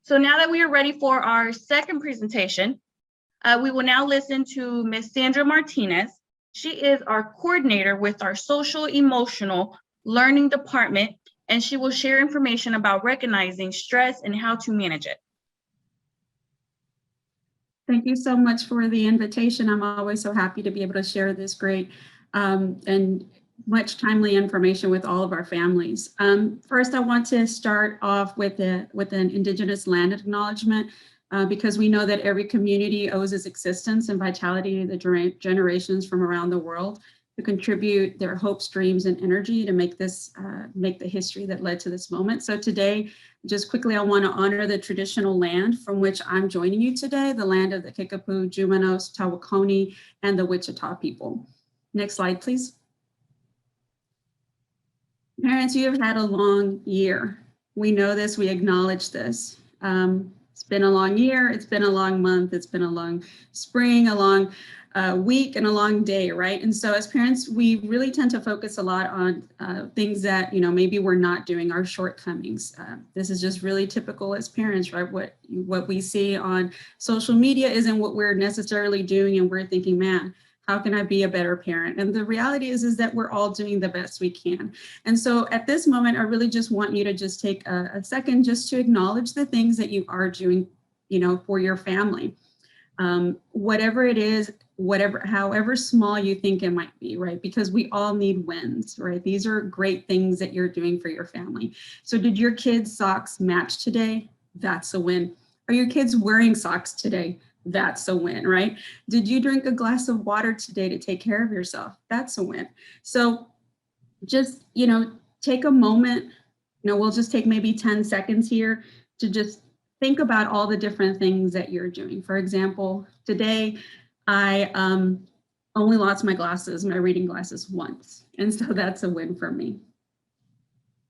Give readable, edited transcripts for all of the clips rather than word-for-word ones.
So now that we are ready for our second presentation, we will now listen to Ms. Sandra Martinez. She is our coordinator with our Social Emotional Learning Department, and she will share information about recognizing stress and how to manage it. Thank you so much for the invitation. I'm always so happy to be able to share this great and much timely information with all of our families. First, I want to start off with an Indigenous land acknowledgement because we know that every community owes its existence and vitality to the generations from around the world who contribute their hopes, dreams, and energy to make this make the history that led to this moment. So today, just quickly, I want to honor the traditional land from which I'm joining you today, the land of the Kickapoo, Jumanos, Tawakoni, and the Wichita people. Next slide, please. Parents, you have had a long year. We know this, we acknowledge this. It's been a long year, it's been a long month, it's been a long spring, a long week, and a long day, right? And so as parents, we really tend to focus a lot on things that, maybe we're not doing, our shortcomings. This is just really typical as parents, right? What we see on social media isn't what we're necessarily doing, and we're thinking, man, how can I be a better parent? And the reality is that we're all doing the best we can. And so at this moment, I really just want you to just take a second just to acknowledge the things that you are doing, for your family. Whatever it is, however small you think it might be, right? Because we all need wins, right? These are great things that you're doing for your family. So did your kids' socks match today? That's a win. Are your kids wearing socks today? That's a win, right? Did you drink a glass of water today to take care of yourself? That's a win. So just, take a moment, we'll just take maybe 10 seconds here to just think about all the different things that you're doing. For example, today I only lost my reading glasses once. And so that's a win for me.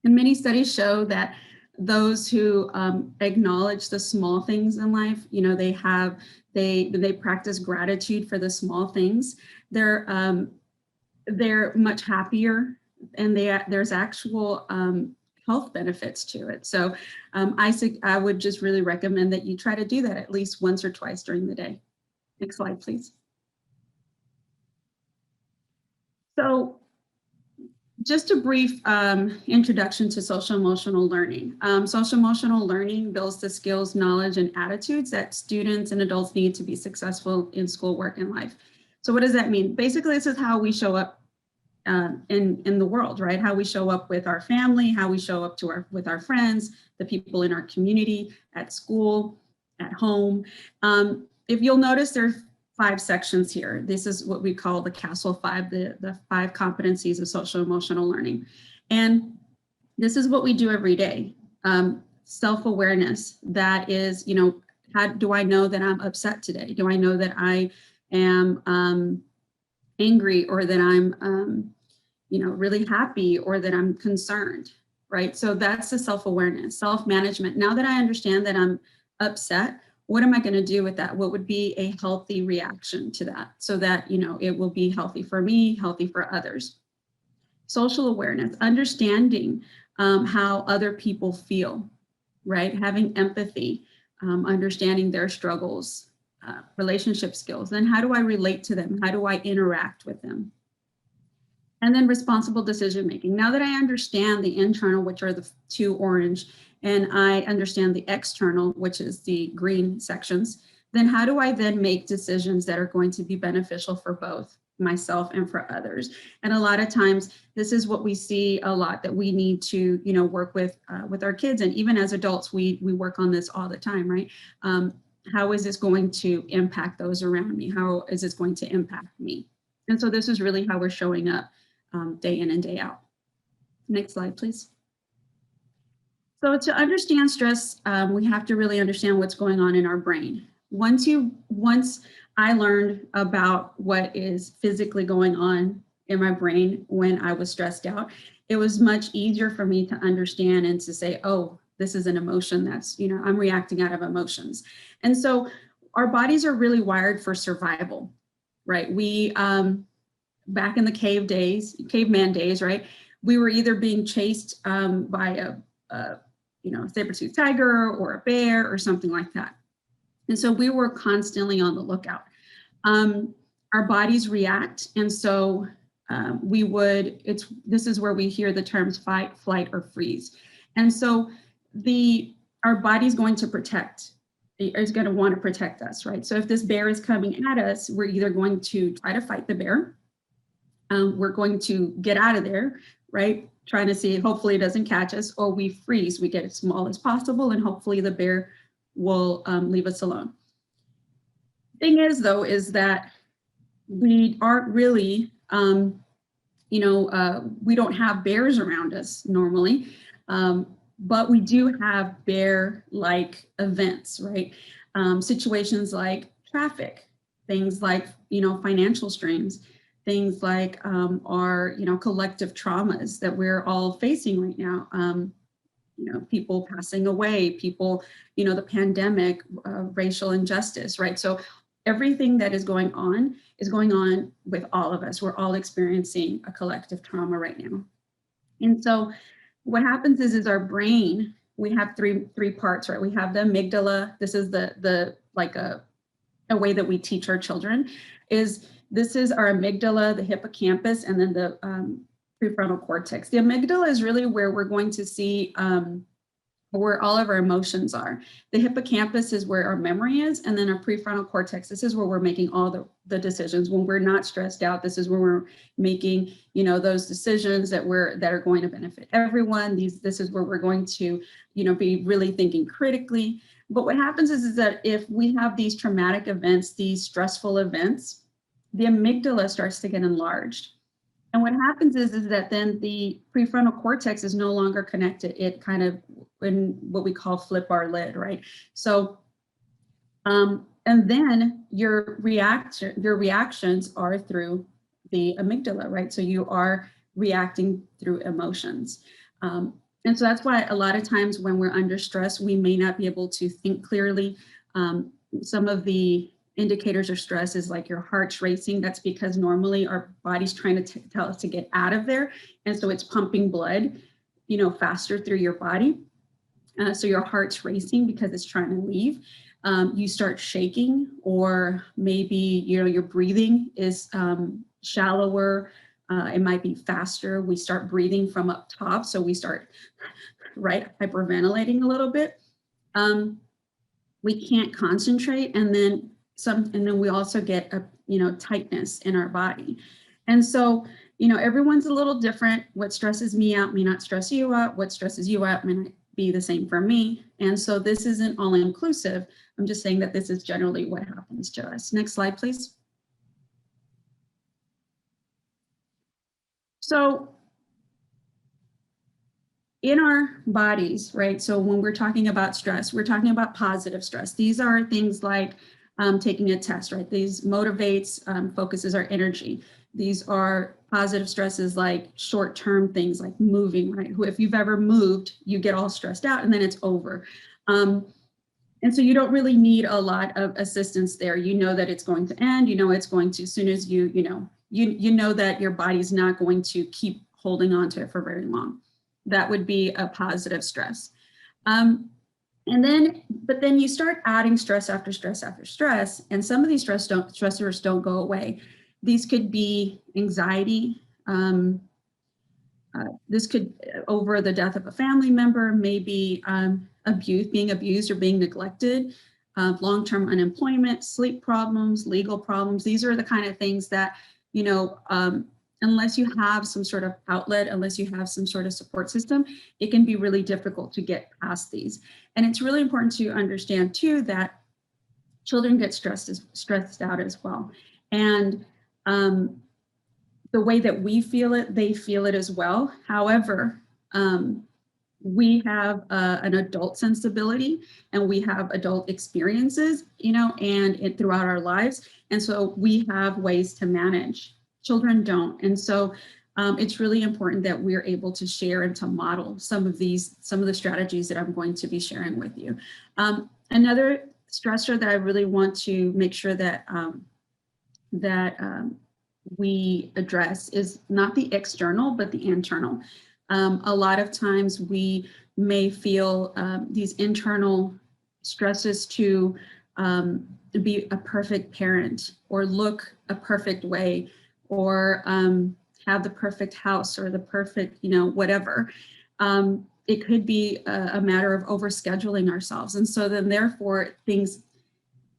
And many studies show that those who acknowledge the small things in life, they practice gratitude for the small things. They're much happier, and there's actual health benefits to it. So I would just really recommend that you try to do that at least once or twice during the day. Next slide, please. So just a brief introduction to social emotional learning. Social emotional learning builds the skills, knowledge, and attitudes that students and adults need to be successful in school, work, and life. So what does that mean? Basically, this is how we show up in the world, right? How we show up with our family, how we show up with our friends, the people in our community, at school, at home. If you'll notice, there's 5 sections here. This is what we call the Castle 5, the 5 competencies of social emotional learning. And this is what we do every day. Self-awareness, that is, how do I know that I'm upset today? Do I know that I am angry, or that I'm, really happy, or that I'm concerned, right? So that's the self-awareness. Self-management. Now that I understand that I'm upset, what am I going to do with that? What would be a healthy reaction to that, so that, it will be healthy for me, healthy for others? Social awareness, understanding how other people feel, right? Having empathy, understanding their struggles, relationship skills. Then how do I relate to them? How do I interact with them? And then responsible decision making. Now that I understand the internal, which are the 2 orange, and I understand the external, which is the green sections, then how do I then make decisions that are going to be beneficial for both myself and for others? And a lot of times, this is what we see a lot, that we need to, work with our kids. And even as adults, we work on this all the time, right? How is this going to impact those around me? How is this going to impact me? And so this is really how we're showing up day in and day out. Next slide, please. So to understand stress, we have to really understand what's going on in our brain. Once I learned about what is physically going on in my brain when I was stressed out, it was much easier for me to understand and to say, oh, this is an emotion that's, I'm reacting out of emotions. And so our bodies are really wired for survival, right? We, back in the caveman days, right? We were either being chased by saber-toothed tiger or a bear or something like that. And so we were constantly on the lookout. Our bodies react, and so this is where we hear the terms fight, flight, or freeze. And so our body's going to protect, is going to want to protect us, right? So if this bear is coming at us, we're either going to try to fight the bear, we're going to get out of there, right? Trying to see, hopefully it doesn't catch us, or we freeze, we get as small as possible, and hopefully the bear will leave us alone. Thing is, though, is that we aren't really, we don't have bears around us normally, but we do have bear-like events, right? Situations like traffic, things like, financial strains, things like our, collective traumas that we're all facing right now. People passing away, people, the pandemic, racial injustice, right? So everything that is going on with all of us. We're all experiencing a collective trauma right now. And so what happens is our brain, we have three parts, right? We have the amygdala. This is the like a way that we teach our children this is our amygdala, the hippocampus, and then the prefrontal cortex. The amygdala is really where we're going to see where all of our emotions are. The hippocampus is where our memory is, and then our prefrontal cortex, this is where we're making all the decisions. When we're not stressed out, this is where we're making, those decisions that are going to benefit everyone. This is where we're going to, be really thinking critically. But what happens is that if we have these traumatic events, these stressful events, the amygdala starts to get enlarged. And what happens is that then the prefrontal cortex is no longer connected. It kind of, in what we call flip our lid, right? So, and then your reactions are through the amygdala, right? So you are reacting through emotions. And so that's why a lot of times when we're under stress, we may not be able to think clearly. Some of the indicators of stress is like your heart's racing. That's because normally our body's trying to tell us to get out of there. And so it's pumping blood, faster through your body. So your heart's racing because it's trying to leave. You start shaking, or maybe, your breathing is shallower. It might be faster. We start breathing from up top. So we start, right, hyperventilating a little bit. We can't concentrate. And then we also get a, tightness in our body. And so, everyone's a little different. What stresses me out may not stress you out. What stresses you out may not be the same for me. And so this isn't all inclusive. I'm just saying that this is generally what happens to us. Next slide, please. So in our bodies, right? So when we're talking about stress, we're talking about positive stress. These are things like taking a test, right? These motivates, focuses our energy. These are positive stresses like short-term things like moving, right? If you've ever moved, you get all stressed out and then it's over. And so you don't really need a lot of assistance there. You know that it's going to end, it's going to, as soon as you know that your body's not going to keep holding on to it for very long. That would be a positive stress. But then you start adding stress after stress after stress, and some of these stressors don't go away. These could be anxiety. This could, over the death of a family member, maybe being abused or being neglected, long-term unemployment, sleep problems, legal problems. These are the kind of things that, unless you have some sort of outlet, unless you have some sort of support system, it can be really difficult to get past these. And it's really important to understand too that children get stressed out as well. And the way that we feel it, they feel it as well. However, we have an adult sensibility and we have adult experiences, and throughout our lives. And so we have ways to manage. Children don't. And so it's really important that we're able to share and to model some of the strategies that I'm going to be sharing with you. Another stressor that I really want to make sure that we address is not the external, but the internal. A lot of times we may feel these internal stresses to be a perfect parent or look a perfect way or have the perfect house or the perfect, whatever. It could be a matter of overscheduling ourselves. And so then therefore things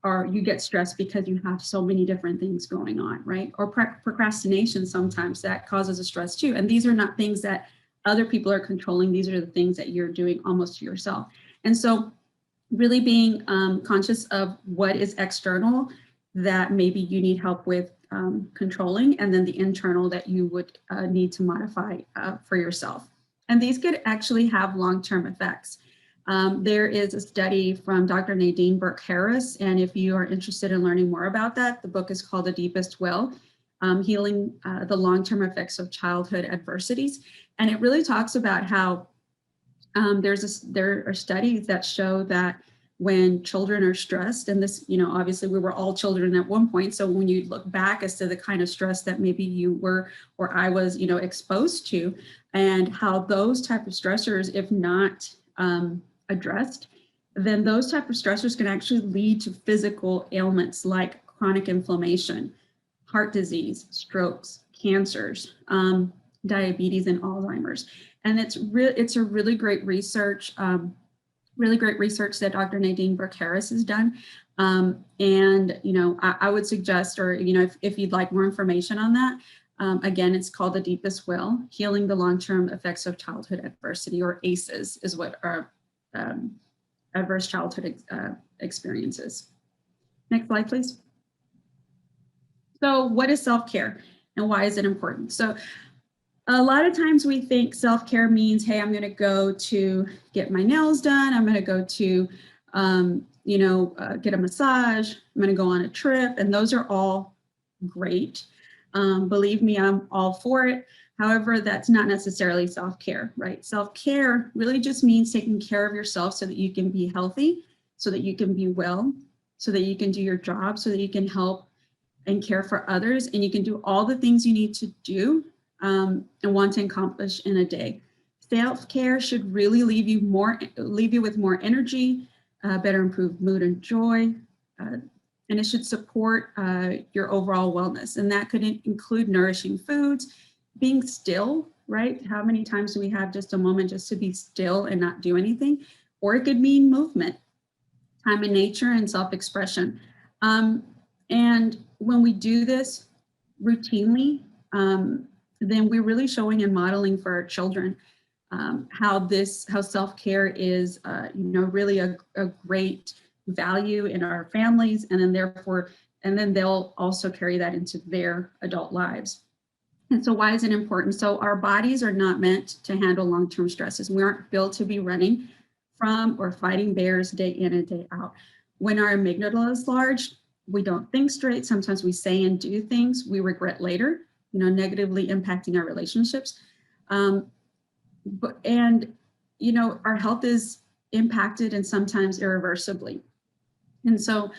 you get stressed because you have so many different things going on, right? Or procrastination, sometimes that causes a stress too. And these are not things that other people are controlling. These are the things that you're doing almost to yourself. And so really being conscious of what is external that maybe you need help with controlling, and then the internal that you would need to modify for yourself. And these could actually have long-term effects. There is a study from Dr. Nadine Burke-Harris, and if you are interested in learning more about that, the book is called The Deepest Well, Healing the Long-Term Effects of Childhood Adversities. And it really talks about how there are studies that show that when children are stressed, and this, obviously we were all children at one point. So when you look back as to the kind of stress that maybe you were, or I was, exposed to, and how those type of stressors, if not addressed, then those type of stressors can actually lead to physical ailments like chronic inflammation, heart disease, strokes, cancers, diabetes, and Alzheimer's. And it's a really great research, that Dr. Nadine Burke-Harris has done. I would suggest, or, if you'd like more information on that, again, it's called The Deepest Well, Healing the Long-Term Effects of Childhood Adversity, or ACEs is what our adverse childhood experiences. Next slide, please. So what is self-care and why is it important? So a lot of times we think self-care means, hey, I'm going to go to get my nails done. I'm going to go to, get a massage. I'm going to go on a trip. And those are all great. Believe me, I'm all for it. However, that's not necessarily self-care, right? Self-care really just means taking care of yourself so that you can be healthy, so that you can be well, so that you can do your job, so that you can help and care for others, and you can do all the things you need to do and want to accomplish in a day. Self-care should really leave you with more energy, better improved mood and joy, and it should support your overall wellness. And that could include nourishing foods, being still, right? How many times do we have just a moment just to be still and not do anything? Or it could mean movement, time in nature, and self-expression. And when we do this routinely, then we're really showing and modeling for our children how self-care is, really a great value in our families, and then they'll also carry that into their adult lives. And so why is it important? So our bodies are not meant to handle long-term stresses. We aren't built to be running from or fighting bears day in and day out. When our amygdala is large, we don't think straight. Sometimes we say and do things we regret later, negatively impacting our relationships. Our health is impacted and sometimes irreversibly. And so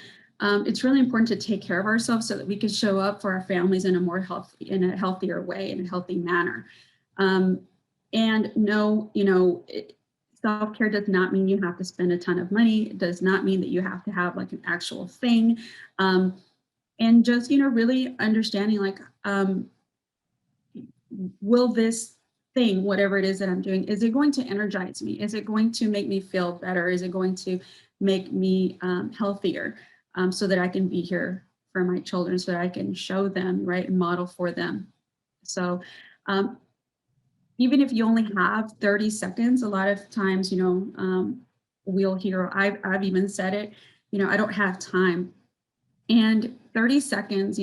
it's really important to take care of ourselves so that we can show up for our families in a healthier way, in a healthy manner. Self-care does not mean you have to spend a ton of money. It does not mean that you have to have like an actual thing. And just, really understanding will this thing, whatever it is that I'm doing, is it going to energize me? Is it going to make me feel better? Is it going to make me healthier so that I can be here for my children, so that I can show them, right, and model for them? So even if you only have 30 seconds, a lot of times, we'll hear, I've even said it, I don't have time. And 30 seconds,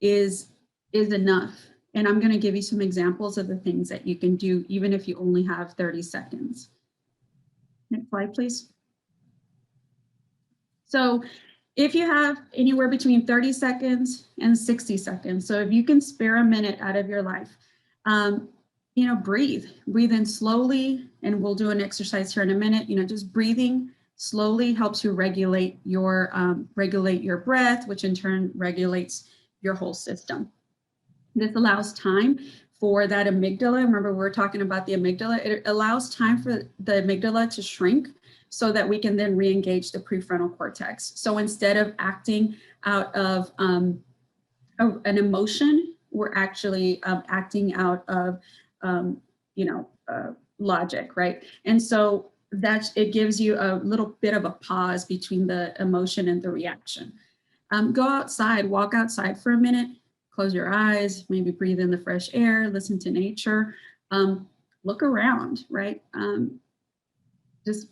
is enough. And I'm going to give you some examples of the things that you can do, even if you only have 30 seconds. Next slide, please. So if you have anywhere between 30 seconds and 60 seconds, so if you can spare a minute out of your life, breathe in slowly, and we'll do an exercise here in a minute. Just breathing slowly helps you regulate your breath, which in turn regulates your whole system. This allows time for that amygdala. Remember, we were talking about the amygdala. It allows time for the amygdala to shrink so that we can then re-engage the prefrontal cortex. So instead of acting out of an emotion, we're actually acting out of, logic, right? And so it gives you a little bit of a pause between the emotion and the reaction. Go outside, walk outside for a minute, close your eyes, maybe breathe in the fresh air, listen to nature, look around, right? Just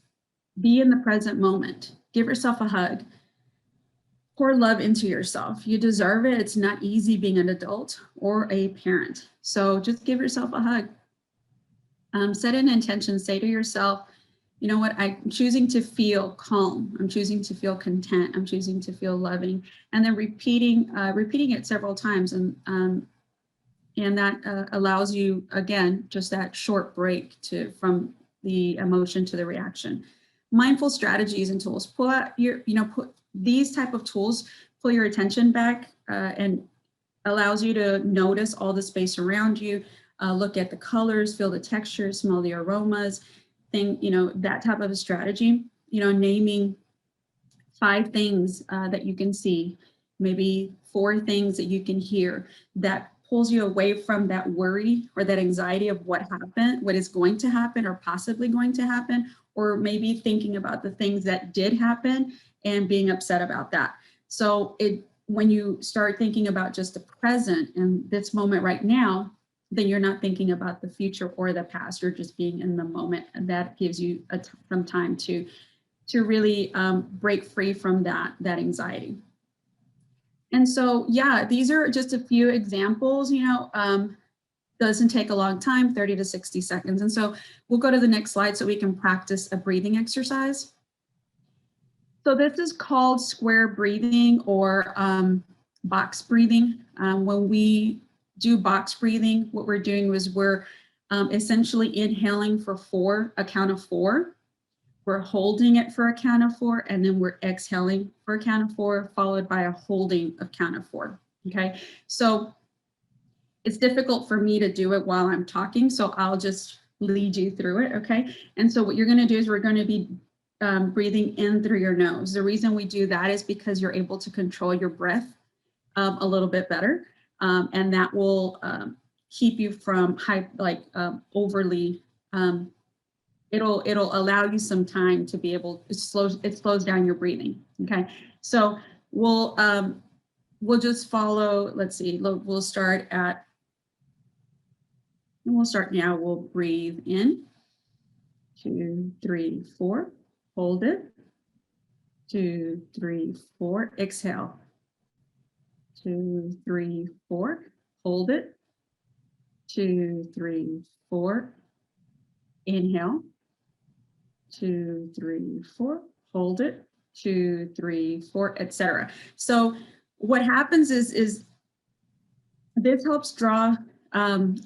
be in the present moment. Give yourself a hug. Pour love into yourself. You deserve it. It's not easy being an adult or a parent. So just give yourself a hug. Set an intention. Say to yourself, you know what, I'm choosing to feel calm. I'm choosing to feel content. I'm choosing to feel loving. And then repeating it several times. And that allows you, again, just that short break from the emotion to the reaction. Mindful strategies and tools. Pull out put these type of tools, pull your attention back and allows you to notice all the space around you, look at the colors, feel the textures, smell the aromas, that type of a strategy, naming 5 things that you can see, maybe 4 things that you can hear that pulls you away from that worry or that anxiety of what happened, what is going to happen or possibly going to happen, or maybe thinking about the things that did happen and being upset about that. So when you start thinking about just the present and this moment right now, then you're not thinking about the future or the past. You're just being in the moment, and that gives you some time to really break free from that anxiety. And so, yeah, these are just a few examples. Doesn't take a long time, 30 to 60 seconds. And so we'll go to the next slide so we can practice a breathing exercise. So this is called square breathing or box breathing. When we do box breathing, what we're doing is we're essentially inhaling for a count of 4. We're holding it for a count of 4, and then we're exhaling for a count of 4, followed by a holding of count of 4. Okay, so it's difficult for me to do it while I'm talking, so I'll just lead you through it. Okay, and so what you're going to do is we're going to be breathing in through your nose. The reason we do that is because you're able to control your breath a little bit better, and that will keep you from overly. It'll allow you some time to be able. It slows down your breathing. Okay, so we'll just follow. Let's see. We'll start now. We'll breathe in. 2, 3, 4. Hold it. 2, 3, 4. Exhale. 2, 3, 4. Hold it. 2, 3, 4. Inhale. 2, 3, 4. Hold it. 2, 3, 4, etc. So what happens is this helps draw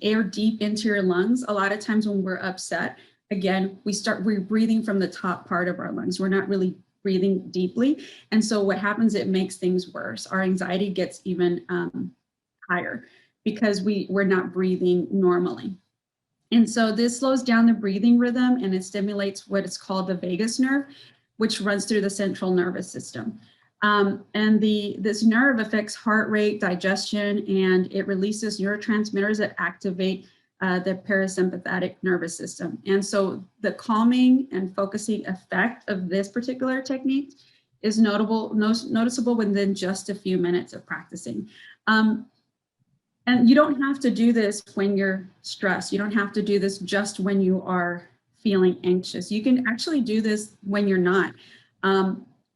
air deep into your lungs. A lot of times when we're upset, again, we're breathing from the top part of our lungs. We're not really breathing deeply. And so what happens, it makes things worse. Our anxiety gets even higher because we're not breathing normally. And so this slows down the breathing rhythm, and it stimulates what is called the vagus nerve, which runs through the central nervous system. And this nerve affects heart rate, digestion, and it releases neurotransmitters that activate the parasympathetic nervous system. And so the calming and focusing effect of this particular technique is noticeable within just a few minutes of practicing. And you don't have to do this when you're stressed. You don't have to do this just when you are feeling anxious. You can actually do this when you're not.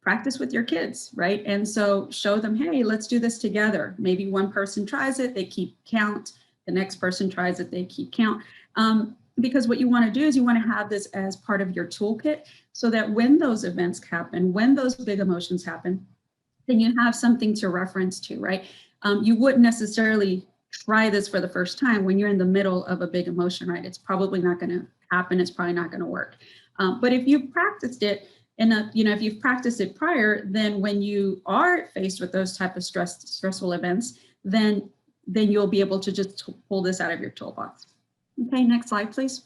Practice with your kids, right? And so show them, hey, let's do this together. Maybe one person tries it, they keep count. The next person tries it, they keep count. Because what you want to do is you want to have this as part of your toolkit so that when those events happen, when those big emotions happen, then you have something to reference to, right? You wouldn't necessarily try this for the first time when you're in the middle of a big emotion, right? It's probably not going to happen. It's probably not going to work. But if you've practiced it, and if you've practiced it prior, then when you are faced with those type of stressful events, then then you'll be able to just pull this out of your toolbox. Okay, next slide, please.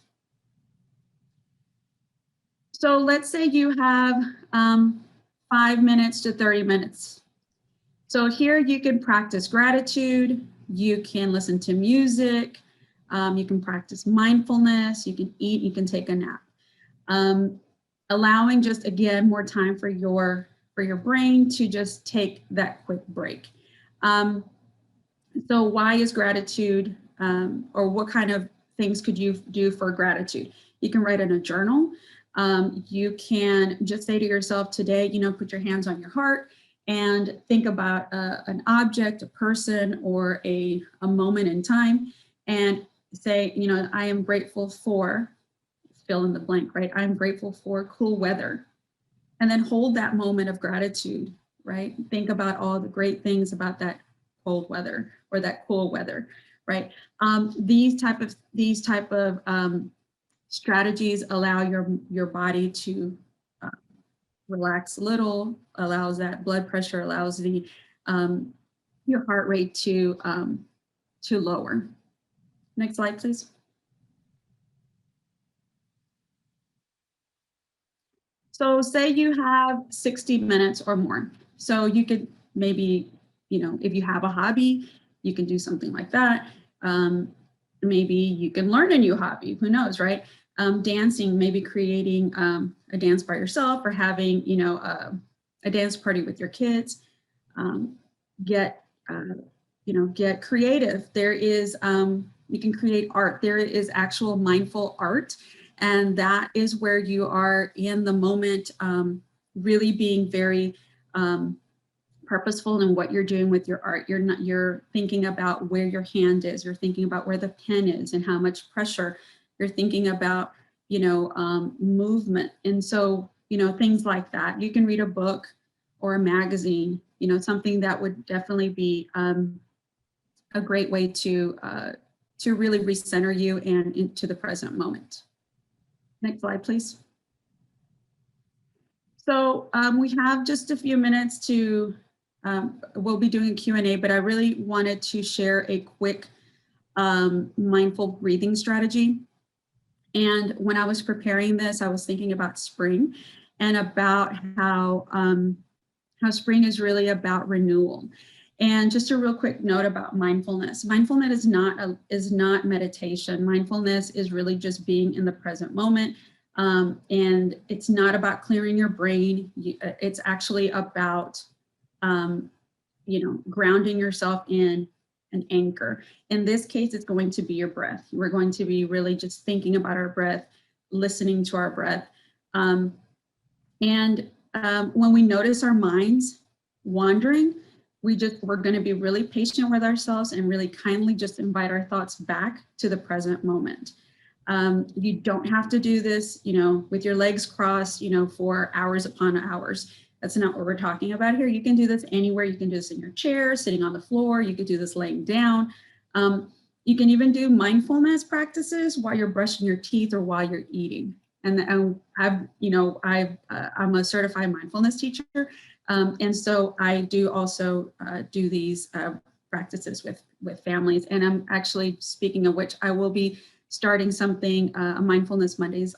So let's say you have 5 minutes to 30 minutes. So here you can practice gratitude, you can listen to music, you can practice mindfulness, you can eat, you can take a nap. Allowing just, again, more time for your brain to just take that quick break. So why is gratitude, or what kind of things could you do for gratitude? You can write in a journal. You can just say to yourself today, put your hands on your heart and think about an object, a person, or a moment in time, and say, I am grateful for, fill in the blank, right? I'm grateful for cool weather. And then hold that moment of gratitude, right? Think about all the great things about that cold weather or that cool weather, right? These type of strategies allow your body to relax a little, allows that blood pressure, allows the your heart rate to lower. Next slide, please. So say you have 60 minutes or more. So you could maybe, if you have a hobby, you can do something like that. Maybe you can learn a new hobby, who knows, right? Dancing, maybe creating a dance by yourself, or having, a dance party with your kids. Get creative. There is, you can create art. There is actual mindful art. And that is where you are in the moment, really being very purposeful in what you're doing with your art. You're thinking about where your hand is. You're thinking about where the pen is and how much pressure. You're thinking about, movement. And so, things like that. You can read a book or a magazine, something that would definitely be a great way to really recenter you and into the present moment. Next slide, please. So we have just a few minutes to, we'll be doing a Q&A, but I really wanted to share a quick mindful breathing strategy. And when I was preparing this, I was thinking about spring and about how spring is really about renewal. And just a real quick note about mindfulness. Mindfulness is not meditation. Mindfulness is really just being in the present moment. And it's not about clearing your brain. It's actually about, grounding yourself in an anchor. In this case, it's going to be your breath. We're going to be really just thinking about our breath, listening to our breath. And when we notice our minds wandering, we're going to be really patient with ourselves and really kindly just invite our thoughts back to the present moment. You don't have to do this, with your legs crossed, for hours upon hours. That's not what we're talking about here. You can do this anywhere. You can do this in your chair, sitting on the floor. You could do this laying down. You can even do mindfulness practices while you're brushing your teeth or while you're eating. And I'm a certified mindfulness teacher. And so I do also do these practices with families. And I'm actually, speaking of which, I will be starting something, a Mindfulness Mondays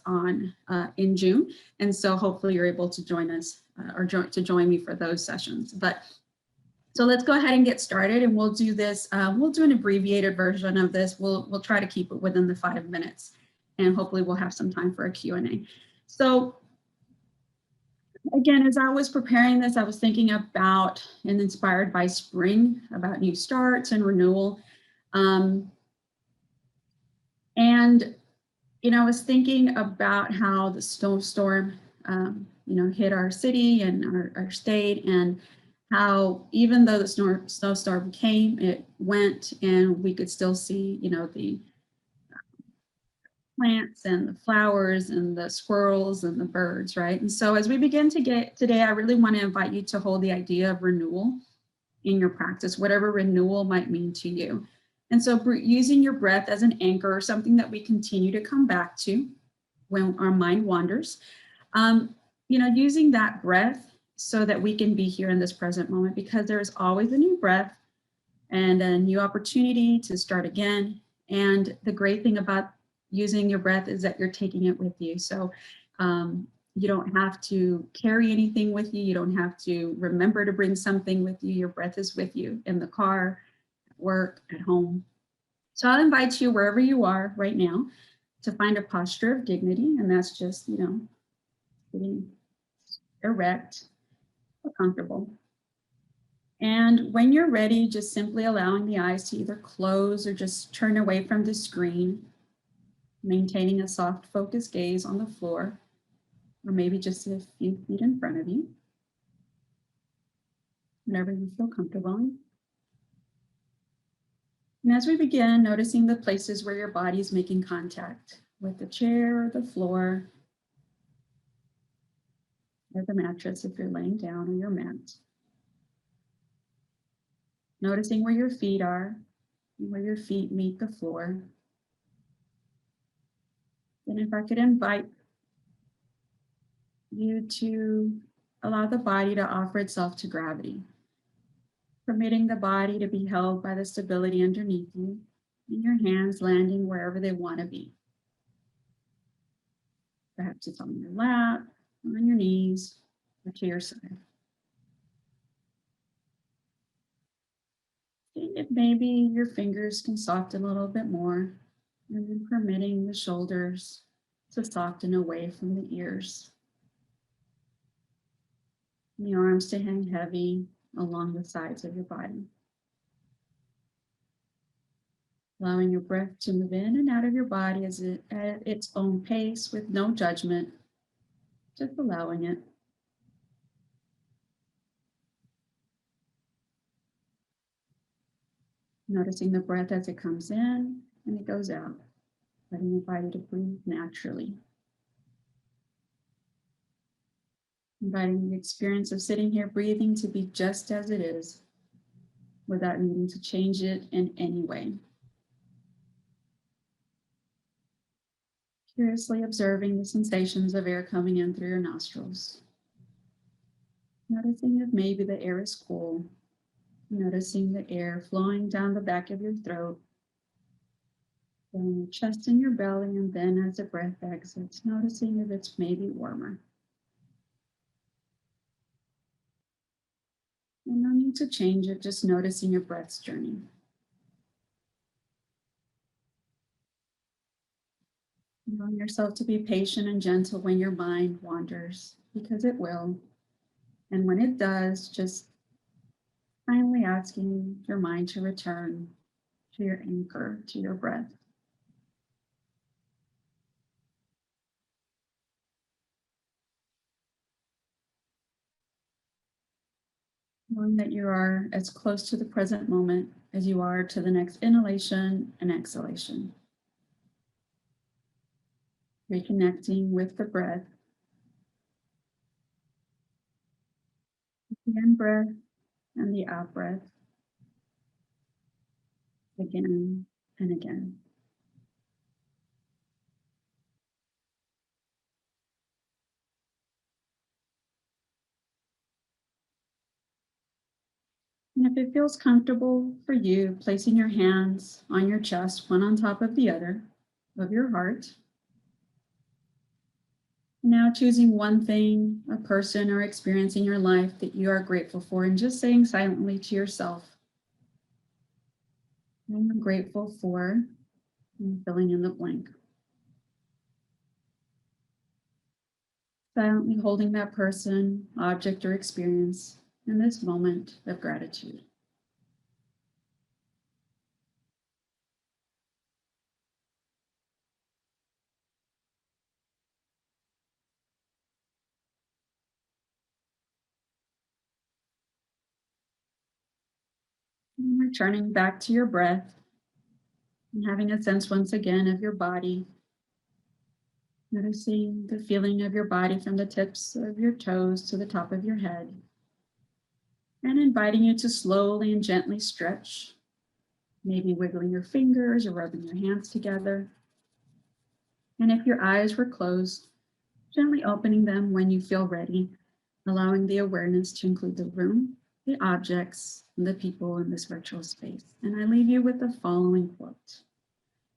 in June. And so hopefully you're able to join us or join me for those sessions. But so let's go ahead and get started, and we'll do this. We'll do an abbreviated version of this. We'll try to keep it within the 5 minutes, and hopefully we'll have some time for a Q&A. So again, as I was preparing this, I was thinking about and inspired by spring, about new starts and renewal. And, I was thinking about how the snowstorm, hit our city and our state, and how even though the snowstorm came, it went, and we could still see, the plants and the flowers and the squirrels and the birds, right? And so as we begin to get today, I really want to invite you to hold the idea of renewal in your practice, whatever renewal might mean to you. And so using your breath as an anchor, something that we continue to come back to when our mind wanders, using that breath so that we can be here in this present moment, because there's always a new breath and a new opportunity to start again. And the great thing about using your breath is that you're taking it with you. So you don't have to carry anything with you. You don't have to remember to bring something with you. Your breath is with you in the car, at work, at home. So I'll invite you wherever you are right now to find a posture of dignity. And that's just, sitting erect, or comfortable. And when you're ready, just simply allowing the eyes to either close or just turn away from the screen, maintaining a soft focused gaze on the floor, or maybe just a few feet in front of you, whenever you feel comfortable. And as we begin, noticing the places where your body is making contact with the chair or the floor, or the mattress if you're laying down, or your mat. Noticing where your feet are, and where your feet meet the floor. And if I could invite you to allow the body to offer itself to gravity, permitting the body to be held by the stability underneath you, and your hands landing wherever they want to be. Perhaps it's on your lap, on your knees, or to your side. And if maybe your fingers can soften a little bit more, and then permitting the shoulders to soften away from the ears. And the arms to hang heavy along the sides of your body. Allowing your breath to move in and out of your body at its own pace with no judgment, just allowing it. Noticing the breath as it comes in and it goes out, letting your body to breathe naturally. Inviting the experience of sitting here breathing to be just as it is, without needing to change it in any way. Curiously observing the sensations of air coming in through your nostrils. Noticing if maybe the air is cool. Noticing the air flowing down the back of your throat, down your chest and your belly, and then as the breath exits, noticing if it's maybe warmer. And no need to change it, just noticing your breath's journey. Allowing yourself to be patient and gentle when your mind wanders, because it will. And when it does, just finally asking your mind to return to your anchor, to your breath. Knowing that you are as close to the present moment as you are to the next inhalation and exhalation. Reconnecting with the breath. The in breath and the out breath. Again and again. And if it feels comfortable for you, placing your hands on your chest, one on top of the other, of your heart. Now choosing one thing, a person or experience in your life that you are grateful for, and just saying silently to yourself, I'm grateful for, and filling in the blank. Silently holding that person, object, or experience in this moment of gratitude. And returning back to your breath and having a sense once again of your body. Noticing the feeling of your body from the tips of your toes to the top of your head. And inviting you to slowly and gently stretch, maybe wiggling your fingers or rubbing your hands together. And if your eyes were closed, gently opening them when you feel ready, allowing the awareness to include the room the objects, and the people in this virtual space. And I leave you with the following quote.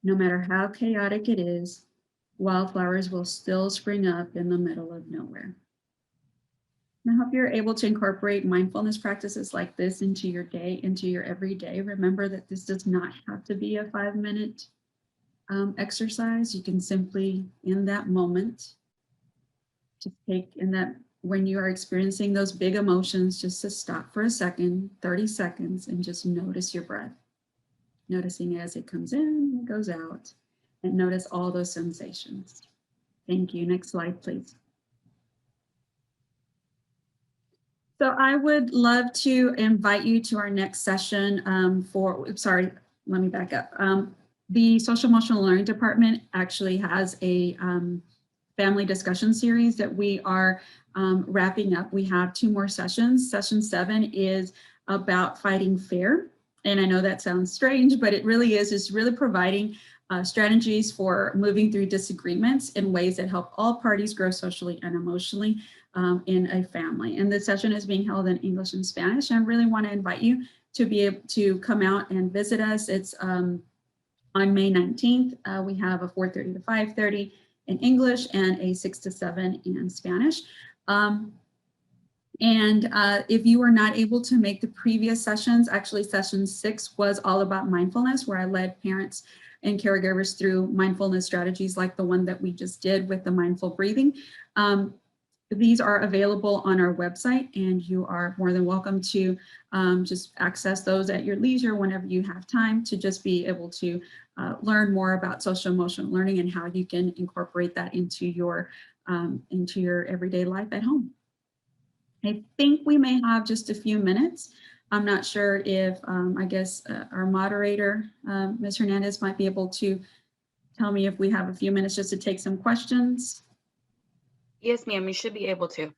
No matter how chaotic it is, wildflowers will still spring up in the middle of nowhere. And I hope you're able to incorporate mindfulness practices like this into your day, into your everyday. Remember that this does not have to be a 5-minute exercise. You can simply, in that moment, to take in that when you are experiencing those big emotions, just to stop for a second, 30 seconds, and just notice your breath. Noticing it as it comes in, it goes out, and notice all those sensations. Thank you. Next slide, please. So I would love to invite you to our next session let me back up. The Social Emotional Learning Department actually has a family discussion series that we are wrapping up. We have 2 more sessions. Session 7 is about fighting fear. And I know that sounds strange, but it really is just really providing strategies for moving through disagreements in ways that help all parties grow socially and emotionally in a family. And this session is being held in English and Spanish. I really want to invite you to be able to come out and visit us. It's on May 19th. We have a 4:30 to 5:30 in English and a 6 to 7 in Spanish. If you were not able to make the previous sessions, actually session 6 was all about mindfulness, where I led parents and caregivers through mindfulness strategies like the one that we just did with the mindful breathing. These are available on our website, and you are more than welcome to just access those at your leisure whenever you have time to just be able to learn more about social emotional learning and how you can incorporate that into your everyday life at home. I think we may have just a few minutes. I'm not sure if our moderator, Ms. Hernandez, might be able to tell me if we have a few minutes just to take some questions. Yes, ma'am, you should be able to.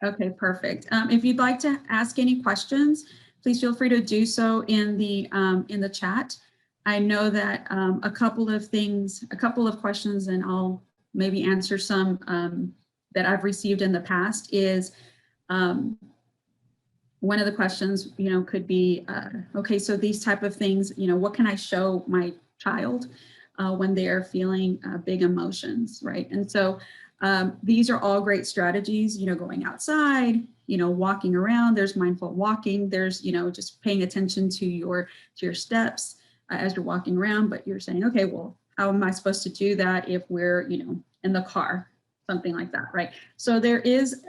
Okay, perfect. If you'd like to ask any questions, please feel free to do so in the chat. I know that a couple of questions, and I'll maybe answer some that I've received in the past is, one of the questions, could be, okay, so these type of things, what can I show my child when they are feeling big emotions, right? And so these are all great strategies, going outside, walking around, there's mindful walking, there's, just paying attention to your steps as you're walking around, but you're saying, okay, well, how am I supposed to do that if we're, in the car, something like that, right? So there is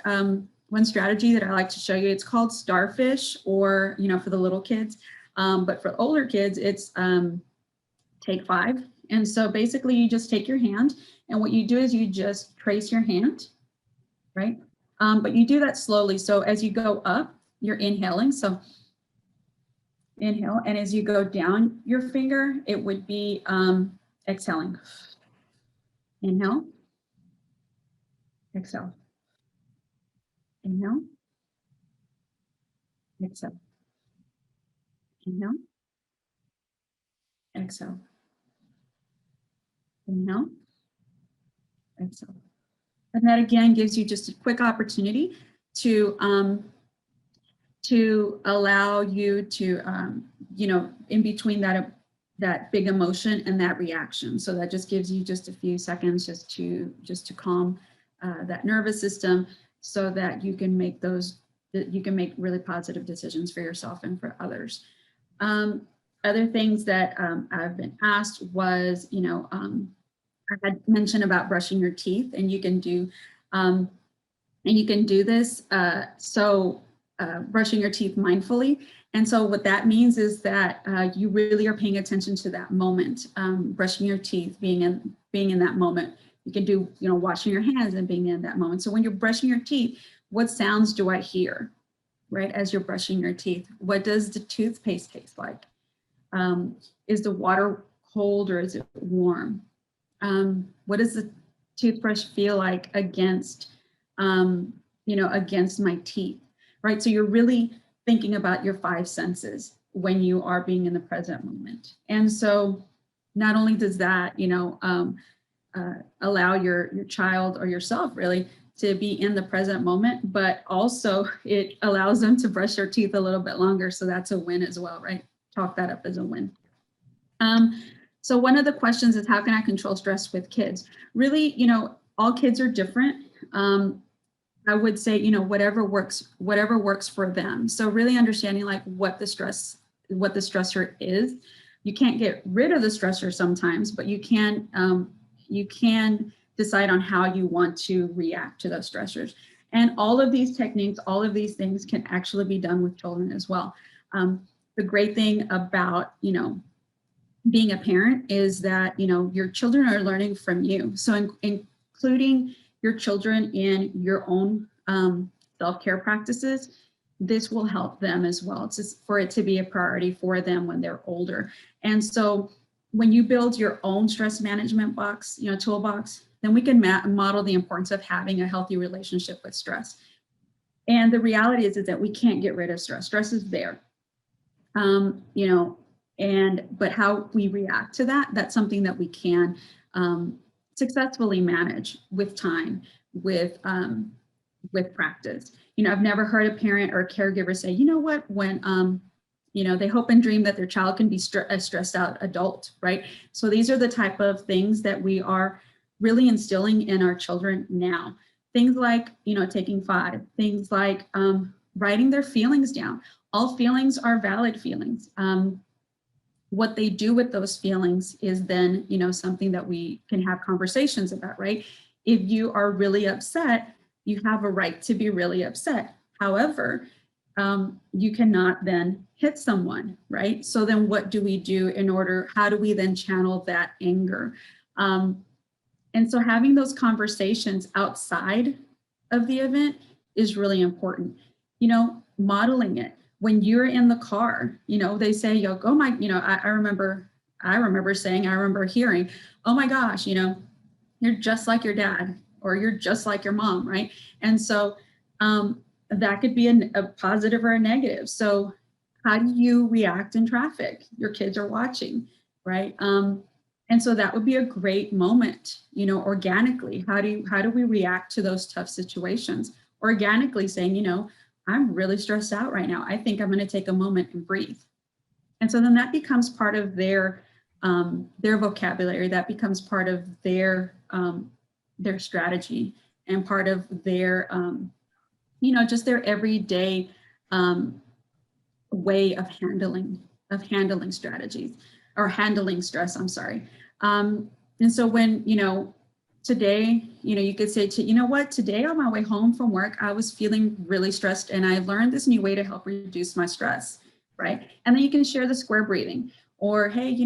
one strategy that I like to show you. It's called Starfish, or, for the little kids, but for older kids, it's Take 5. And so basically you just take your hand, and what you do is you just trace your hand, right? But you do that slowly. So as you go up, you're inhaling. So inhale, and as you go down your finger, it would be exhaling. Inhale, exhale. Inhale, exhale. Inhale, exhale. Inhale, exhale. And that again gives you just a quick opportunity to allow you to, in between that big emotion and that reaction. So that just gives you just a few seconds just to calm that nervous system, so that you can make really positive decisions for yourself and for others. Other things that I've been asked was, I had mentioned about brushing your teeth, and you can do this. Brushing your teeth mindfully. And so what that means is that you really are paying attention to that moment. Brushing your teeth, being in that moment. You can do, washing your hands and being in that moment. So when you're brushing your teeth, what sounds do I hear, right? As you're brushing your teeth, what does the toothpaste taste like? Is the water cold or is it warm? What does the toothbrush feel like against my teeth, right? So you're really thinking about your 5 senses when you are being in the present moment. And so not only does that, allow your child or yourself really to be in the present moment, but also it allows them to brush their teeth a little bit longer. So that's a win as well, right? Chalk that up as a win. So one of the questions is, how can I control stress with kids? Really, all kids are different. I would say, whatever works for them. So really understanding like what the stressor is. You can't get rid of the stressor sometimes, but you can decide on how you want to react to those stressors. And all of these techniques, all of these things can actually be done with children as well. The great thing about, being a parent is that, your children are learning from you. So including your children in your own self-care practices, this will help them as well. It's just for it to be a priority for them when they're older. And so when you build your own stress management box, toolbox, then we can model the importance of having a healthy relationship with stress. And the reality is that we can't get rid of stress. Stress is there, but how we react to that, that's something that we can successfully manage with time, with practice. I've never heard a parent or a caregiver say, when they hope and dream that their child can be a stressed out adult, right? So these are the type of things that we are really instilling in our children now. Things like, taking 5, things like writing their feelings down. All feelings are valid feelings. What they do with those feelings is then, something that we can have conversations about, right? If you are really upset, you have a right to be really upset. However, you cannot then hit someone, right? So then what do we do how do we then channel that anger? And so having those conversations outside of the event is really important. Modeling it. When you're in the car, they say, oh my, I remember hearing, oh my gosh, you're just like your dad, or you're just like your mom, right? And so that could be a positive or a negative. So how do you react in traffic? Your kids are watching, right? And so that would be a great moment, organically. How do we react to those tough situations? Organically saying, I'm really stressed out right now. I think I'm going to take a moment and breathe. And so then that becomes part of their vocabulary. That becomes part of their strategy and part of their, just their everyday way of handling strategies or handling stress. I'm sorry. And so when, today, you could say, today on my way home from work, I was feeling really stressed and I learned this new way to help reduce my stress, right? And then you can share the square breathing, or, hey,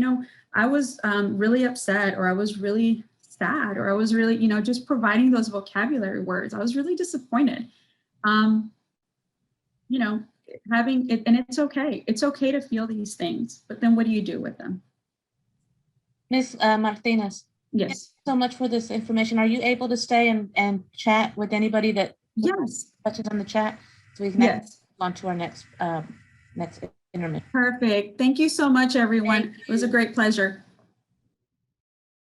I was really upset, or I was really sad, or I was really, just providing those vocabulary words. I was really disappointed. Having it, and it's okay. It's okay to feel these things, but then what do you do with them? Ms. Martinez. Yes. Thank you so much for this information. Are you able to stay and chat with anybody that Yes. touches on the chat, so we can move on to our next intermission? Perfect. Thank you so much, everyone. It was a great pleasure.